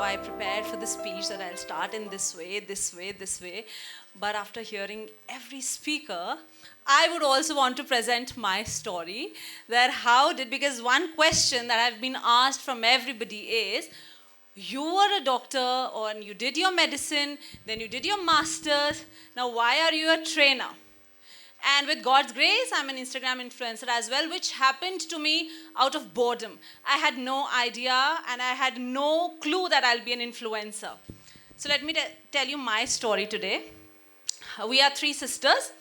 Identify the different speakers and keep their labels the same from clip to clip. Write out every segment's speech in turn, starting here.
Speaker 1: I prepared for the speech that I'll start in this way, this way, this way. But after hearing every speaker, I would also want to present my story. Because one question that I've been asked from everybody is, you were a doctor or you did your medicine, then you did your master's, now why are you a trainer? And with God's grace, I'm an Instagram influencer as well, which happened to me out of boredom. I had no idea and I had no clue that I'll be an influencer. So let me tell you my story today. We are 3 sisters,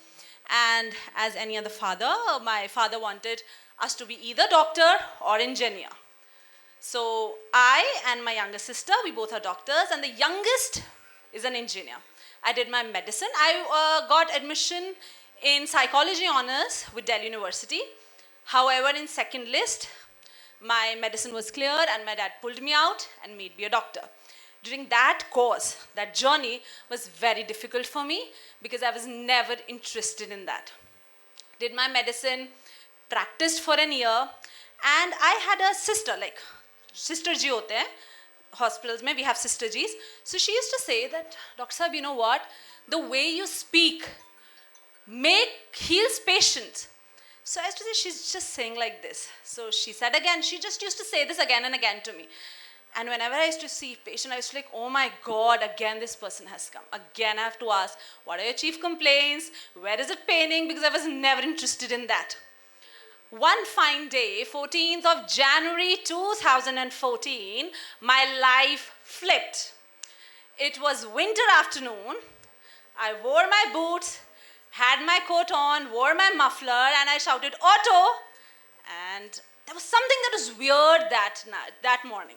Speaker 1: and as any other father, my father wanted us to be either doctor or engineer. So I and my younger sister, we both are doctors, and the youngest is an engineer. I did my medicine. I got admission in psychology honors with Delhi University. However, in second list, my medicine was cleared and my dad pulled me out and made me a doctor. During that course, that journey was very difficult for me because I was never interested in that. Did my medicine, practiced for an year, and I had a sister, like sister ji hote hain. Hospitals mein we have sister jis. So she used to say that, Dr. Sahab, you know what? The way you speak heals patients. So I used to say, she's just saying like this. So she said again, she just used to say this again and again to me. And whenever I used to see a patient, I used to like, oh my God, again this person has come. Again I have to ask, what are your chief complaints? Where is it paining? Because I was never interested in that. One fine day, 14th of January 2014, my life flipped. It was winter afternoon. I wore my boots, had my coat on, wore my muffler, and I shouted, "Auto!" And there was something that was weird that morning.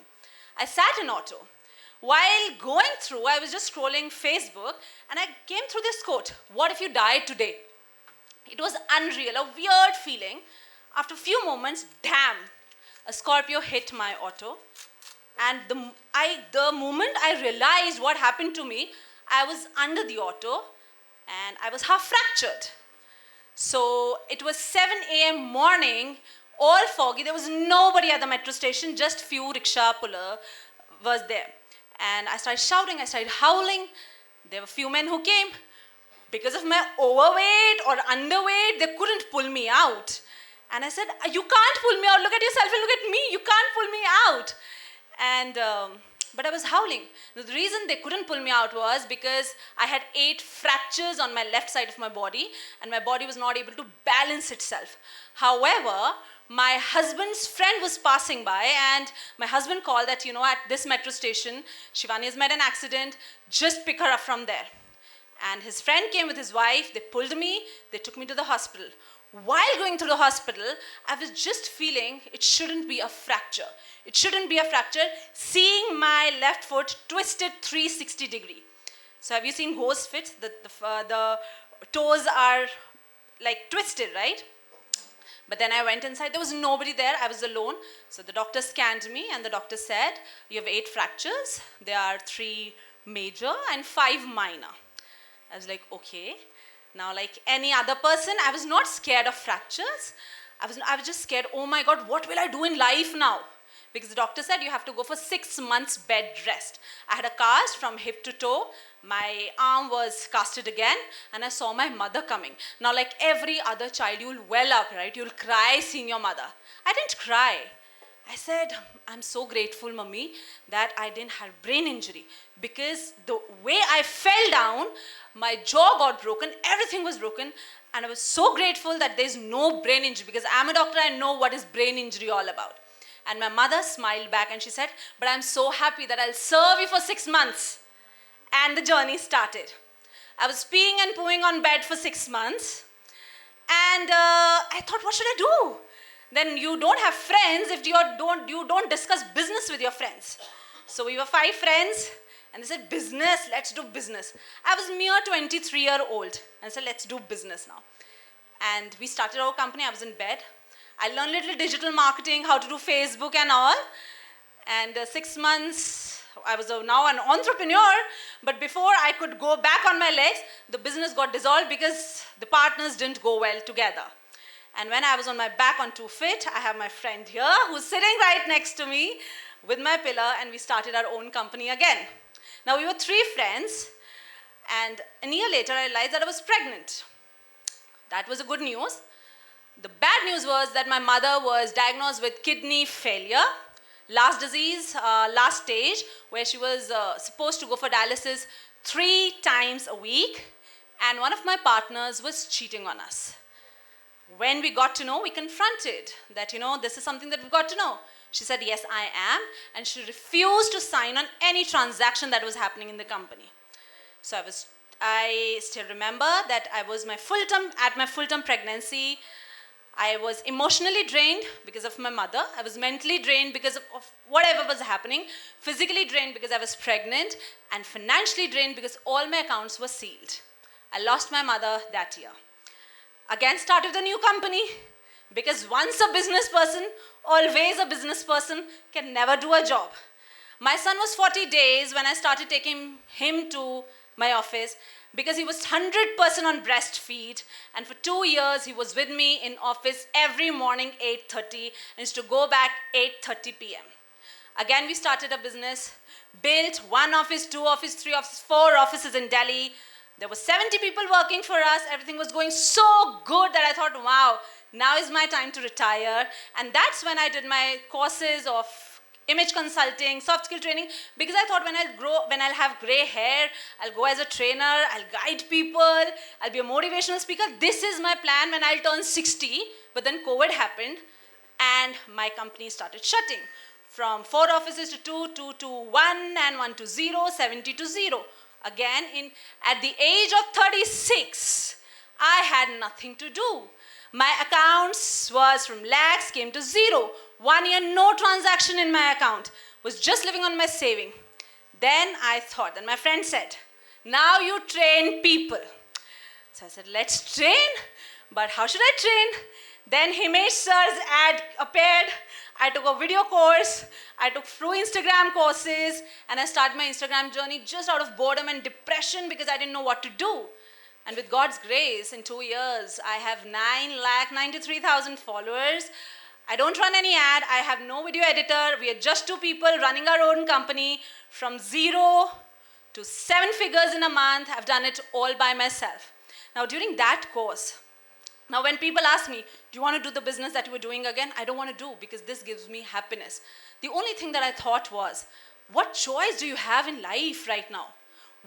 Speaker 1: I sat in auto. While going through, I was just scrolling Facebook, and I came through this quote, "What if you died today?" It was unreal, a weird feeling. After a few moments, damn, a Scorpio hit my auto. And the moment I realized what happened to me, I was under the auto, and I was half fractured. So it was 7 a.m. morning, all foggy. There was nobody at the metro station, just few rickshaw puller was there. And I started shouting, I started howling. There were few men who came. Because of my overweight or underweight, they couldn't pull me out. And I said, you can't pull me out. Look at yourself and look at me. You can't pull me out. And but I was howling. The reason they couldn't pull me out was because I had 8 fractures on my left side of my body, and my body was not able to balance itself. However, my husband's friend was passing by, and my husband called that, at this metro station, Shivani has met an accident, just pick her up from there. And his friend came with his wife, they pulled me, they took me to the hospital. While going to the hospital, I was just feeling it shouldn't be a fracture. It shouldn't be a fracture, seeing my left foot twisted 360 degree. So have you seen ghost fits? The toes are like twisted, right? But then I went inside, there was nobody there, I was alone. So the doctor scanned me and the doctor said, you have 8 fractures. There are 3 major and 5 minor. I was like, okay. Now, like any other person, I was not scared of fractures. I was just scared, oh my God, what will I do in life now? Because the doctor said you have to go for 6 months bed rest. I had a cast from hip to toe. My arm was casted again, and I saw my mother coming. Now, like every other child, you'll well up, right? You'll cry seeing your mother. I didn't cry. I said, I'm so grateful, Mummy, that I didn't have brain injury. Because the way I fell down, my jaw got broken, everything was broken, and I was so grateful that there's no brain injury, because I'm a doctor, I know what is brain injury all about. And my mother smiled back and she said, but I'm so happy that I'll serve you for 6 months. And the journey started. I was peeing and pooing on bed for 6 months, and I thought, what should I do? Then you don't have friends if you don't discuss business with your friends. So we were 5 friends, and they said, business, let's do business. I was mere 23-year-old, and I said, let's do business now. And we started our company. I was in bed. I learned little digital marketing, how to do Facebook and all. And 6 months, I was now an entrepreneur, but before I could go back on my legs, the business got dissolved because the partners didn't go well together. And when I was on my back on 2 feet, I have my friend here who's sitting right next to me. with my pillar, and we started our own company again. Now, we were 3 friends, and a year later, I realized that I was pregnant. That was a good news. The bad news was that my mother was diagnosed with kidney failure, last disease, last stage, where she was supposed to go for dialysis 3 times a week, and one of my partners was cheating on us. When we got to know, we confronted that, this is something that we've got to know. She said, yes, I am, and she refused to sign on any transaction that was happening in the company. So I still remember that I was my full-term pregnancy. I was emotionally drained because of my mother. I was mentally drained because of whatever was happening. Physically drained because I was pregnant. And financially drained because all my accounts were sealed. I lost my mother that year. Again, started a new company. Because once a business person, always a business person can never do a job. My son was 40 days when I started taking him to my office, because he was 100% on breastfeed, and for 2 years he was with me in office every morning 8:30 and used to go back 8:30 p.m. Again, we started a business, built 1 office, 2 offices, 3 offices, 4 offices in Delhi. There were 70 people working for us. Everything was going so good that I thought, wow, now is my time to retire. And that's when I did my courses of image consulting, soft skill training, because I thought when I'll have gray hair, I'll go as a trainer, I'll guide people, I'll be a motivational speaker. This is my plan when I'll turn 60. But then COVID happened and my company started shutting. From 4 offices to 2, 2 to 1, and 1 to 0, 70 to 0. Again, at the age of 36, I had nothing to do. My accounts was from lakhs, came to 0. 1 year, no transaction in my account. Was just living on my saving. Then I thought, then my friend said, now you train people. So I said, let's train, but how should I train? Then Himesh sir's ad appeared. I took a video course. I took few Instagram courses, and I started my Instagram journey just out of boredom and depression because I didn't know what to do. And with God's grace, in 2 years, I have 9,93,000 followers. I don't run any ad. I have no video editor. We are just 2 people running our own company from 0 to 7 figures in a month. I've done it all by myself. Now, during that course, now when people ask me, do you want to do the business that you were doing again? I don't want to do, because this gives me happiness. The only thing that I thought was, what choice do you have in life right now?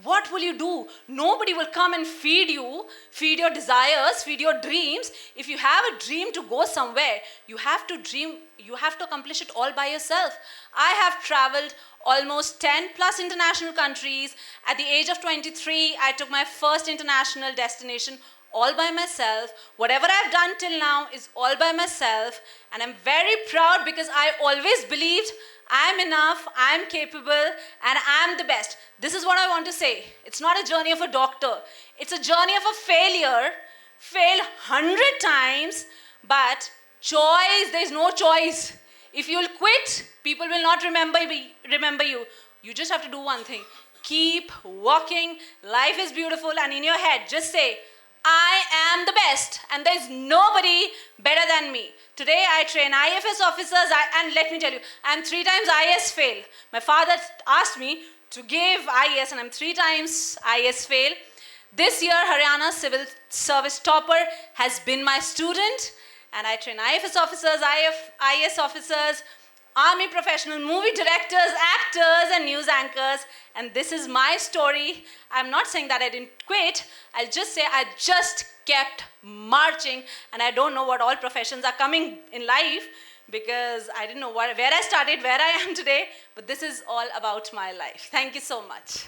Speaker 1: What will you do? Nobody will come and feed you, feed your desires, feed your dreams. If you have a dream to go somewhere, you have to dream, you have to accomplish it all by yourself. I have traveled almost 10 plus international countries. At the age of 23, I took my first international destination all by myself. Whatever I've done till now is all by myself. And I'm very proud because I always believed I'm enough, I'm capable, and I'm the best. This is what I want to say. It's not a journey of a doctor. It's a journey of a failure. Fail 100 times, but choice, there's no choice. If you'll quit, people will not remember you. You just have to do one thing. Keep walking. Life is beautiful, and in your head, just say, I am the best, and there's nobody better than me. Today, I train IFS officers, and let me tell you, I'm 3 times IS fail. My father asked me to give IS, and I'm 3 times IS fail. This year, Haryana Civil Service topper has been my student, and I train IFS officers, IS officers, army professional, movie directors, actors, and news anchors. And this is my story. I'm not saying that I didn't quit. I'll just say I just kept marching, and I don't know what all professions are coming in life, because I didn't know where I started, where I am today, but this is all about my life. Thank you so much.